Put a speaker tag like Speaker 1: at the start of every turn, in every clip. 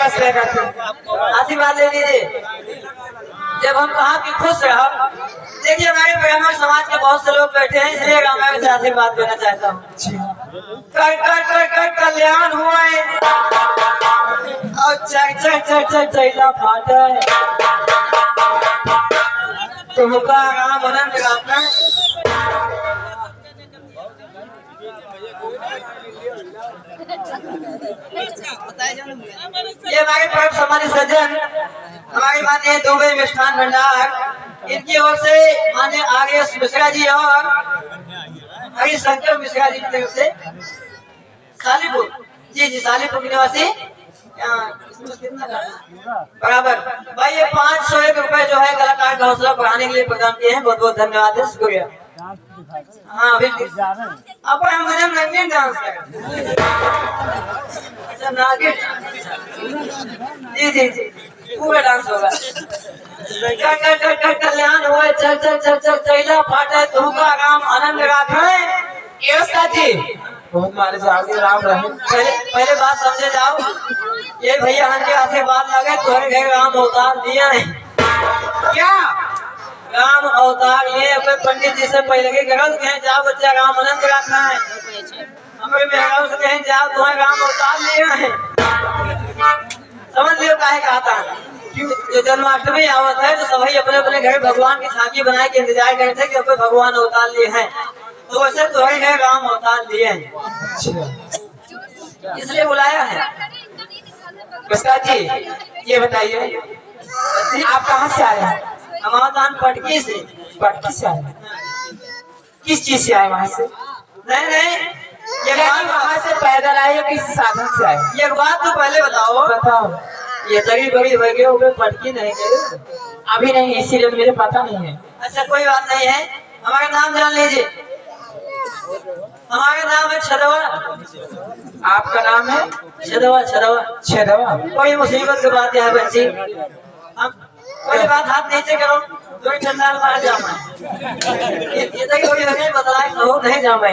Speaker 1: हंसले करते आशीर्वाद ले लीजिए। जब हम कहा कि खुश रहो, देखिए हमारे ब्राह्मण समाज के बहुत से लोग बैठे हैं, इसलिए रामायण से आशीर्वाद देना चाहता हूँ। कर कर कर कर कल्याण हुआ है और चर चर चर चर चैला फाटा है, तुमका राम अनंत राम। ये हमारे परम सम्मानित सज्जन हमारी माननीय दुबे मिष्ठान भंडार, इनकी ओर से माननीय आर.एस. मिश्रा जी और हरिशंकर मिश्रा जी की तरफ से सालीपुर जी सालीपुर के निवासी बराबर भाई ये 501 रुपए जो है कलाकार का हौसला बढ़ाने के लिए प्रदान किए हैं। बहुत बहुत धन्यवाद है, शुक्रिया। हाँ अब हम रंगीन डांस करें। अच्छा नागिन जी पूरा डांस होगा। कल्याण हुआ चल चल चल चल चैला फाटे तुमका राम आनंद राखे जी। बहुत मारे जाओगे राम रहे। पहले बात समझे जाओ, ये भैया के आशीर्वाद लगे तुम्हारे घर राम अवतार दिया है। क्या राम अवतार लिए अपने पंडित जी से पहले के गलत कहें जाओ बच्चा राम अनंत रखना है, हमारे मेहरारू से कहें जाओ तुम्हें राम अवतार लिया है। समझ लियो काहे कहता है, जो जन्माष्टमी आवत है तो सभी अपने अपने घर भगवान की झांकी बनाए के इंतजार करते हैं कि अपने भगवान अवतार लिए हैं, तो वैसे तुम्हारे घर राम अवतार लिए हैं, इसलिए बुलाया है। बस्ता जी ये बताइए आप कहाँ से आए हैं? हमारा पटकी से। पटकी से आए? किस चीज से आए वहाँ से? नहीं ये वहाँ से पैदल आए या किसी साधन से आए? ये बात तो पहले बताओ। ये तरी बड़ी हो गई हो पटकी नहीं गए अभी नहीं, इसीलिए मुझे पता नहीं है। अच्छा कोई बात नहीं है, हमारा नाम जान लीजिए। हमारा नाम है छदवा। आपका नाम है छदवा? छदवा कोई मुसीबत की बात है बच्ची, हम कोई बात हाथ नीचे करो, कोई ठंडा मार जामा ये तक कोई हमें बतलाए हो नहीं जामा।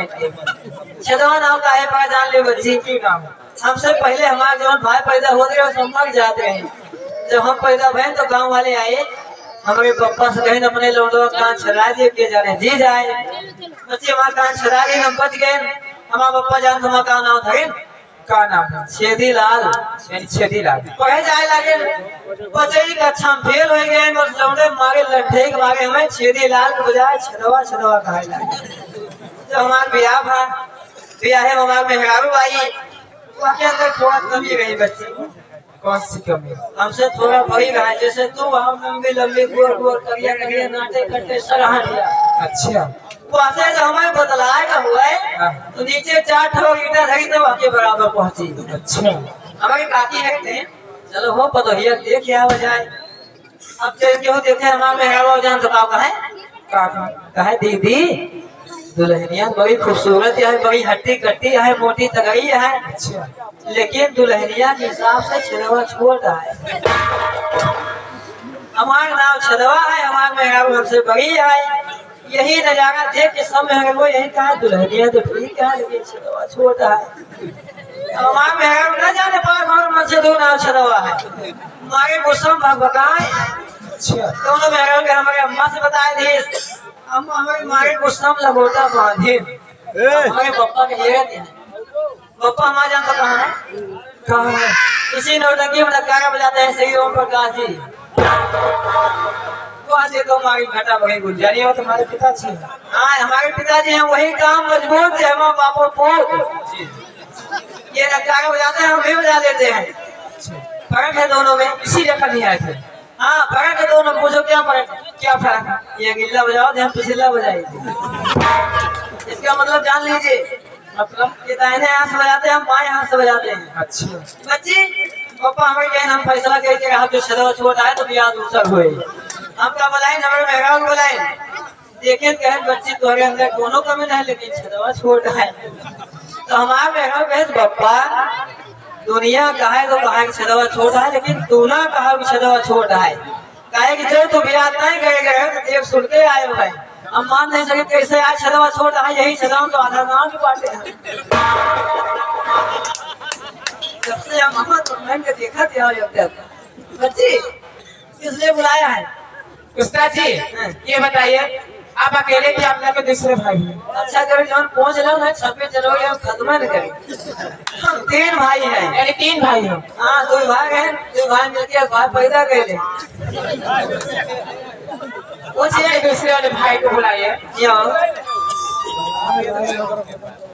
Speaker 1: छदवा नाम का है पा जान ले बच्ची की नाम। हमसे पहले हमारे जवान भाई पैदा होते और सब मर जाते हैं। जब हम पैदा भए तो गांव वाले आए, हमारे पापा से कहें अपने लोगों का कान छड़ा दिए के जाने जी जाए बच्चे हमारा कान छड़ा गए, हम बच गए। हमारा पापा जान तुम्हारा का नाम था का नाम छेदी लाल पढ़े जाए लगे बच्चे कक्षा में फेल हो गए, बस लौड़े मारे लट्ठे के मारे हमें छेदी लाल के बजाय छदवा कहे लगे। जब हमारा ब्याह है हमारे मेहरारू आई, उसके अंदर थोड़ा कमी रही बच्ची। कौन सी कमी? हमसे थोड़ा बड़ी रहा, जैसे तू हम लंबी लंबी गोर करिया नाटे कट्टे सराहा दिया। अच्छा वैसे जब हमें बदलाए का हुआ है तो नीचे 4 ठो ईटा धरी तो आपके बराबर पहुंची। अच्छा हमारी काकी है चलो हो पता देख क्या बजाय अब क्यों देखे हमारे मेहरारू जान तो कहे दीदी दुल्हनिया बड़ी खूबसूरत है, बड़ी हट्टी कट्टी है, मोटी तगड़ी है। अच्छा लेकिन दुल्हनिया के हिसाब से छदवा छोटा है। हमारा नाम छदवा है, हमारे मेहरारू हमसे बड़ी है। यही नजारा देख के सब मेहरारू यही कहा दुल्हनिया तो ठीक है लेकिन छदवा छोटा है। हमारे मेहरारू न जाने पार मन से दो नाम छदवा है, हमारे मौसम बताए। अच्छा दोनों मेहरारू के हमारे अम्मा से बताए थे, हम हमारे गुस्सा में लगोटा बांधे हमारे पापा के ये रहते हैं। पापा हमारा जानता कहाँ है? इसी नौटंकी में नकारा बजाते हैं श्री ओम प्रकाश जी। तो आज तो हमारी घटा बड़ी गुलजारी हो तुम्हारे पिताजी। हाँ हमारे पिताजी हैं, वही काम मजबूत है हम बापो पोत। ये नकारा बजाते हैं हम भी बजा देते हैं, फर्क है दोनों में, इसीलिए कभी आए थे। हाँ फर्क है दोनों, पूछो क्या फर्क है? ये गिल्ला बजाओ हम पिछला बजाए, इसका मतलब जान लीजिए। मतलब ये दाहिने हाथ से बजाते हैं हम बाएं हाथ से बजाते हैं। अच्छा बच्ची पापा हमारे कहें हम फैसला करके रहा जो छदवा छोटा है तो ब्याह दूसर हुए हम क्या बुलाए हमारे मेहरारू बुलाए देखे कहे बच्ची तुम्हारे अंदर दोनों कमी नहीं लेकिन छदवा छोटा है। तो हमारे मेहरारू कहे पप्पा दुनिया कहे तो कहा छदवा छोटा है लेकिन तू ना कहा छदवा छोटा है, कहे कि जब तू ब्याह नहीं करेगा तो देख सुन के आए भाई हम मान नहीं सके कैसे आज छदवा छोटा है, यही छदवा तो आधा नाम भी बांटे हैं। जब से हम मामा तो मैंने देखा था बच्ची किसने बुलाया है?
Speaker 2: उस्ताद जी ये बताइए आप अकेले थे आप के दूसरे भाई हैं?
Speaker 1: अच्छा कभी जब पहुंच रहा ना 26 जनवरी हम खत्म न करें। हम 3 भाई हैं।
Speaker 2: यानी 3 भाई हैं।
Speaker 1: हाँ 2 भाई हैं, 2 भाई मिलके भाई पैदा कर ले।
Speaker 2: पूछिए दूसरे वाले भाई को बुलाइए।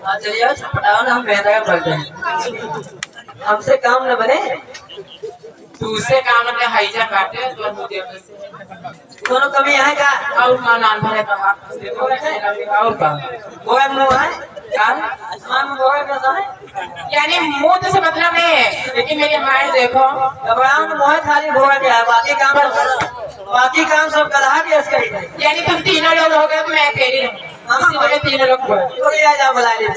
Speaker 1: हाँ चलिए पटाओ ना हम बेहतर करते हैं। हमसे काम न बने।
Speaker 2: दूसरे काम में हाईजा काटे तो मुझे
Speaker 1: दोनों कमी है का?
Speaker 2: और नान भरे कहा और का
Speaker 1: वो है मुंह है काम हम वो है कैसा है?
Speaker 2: यानी मुंह से मतलब नहीं है लेकिन मेरी हाइट देखो
Speaker 1: घबराओ मुंह खाली भोगा क्या है बाकी काम सब गधा के इसका ही है।
Speaker 2: यानी तुम तीनों लोग हो गए तो मैं अकेली हूँ। तीनों लोग
Speaker 1: आ जा बुला ले।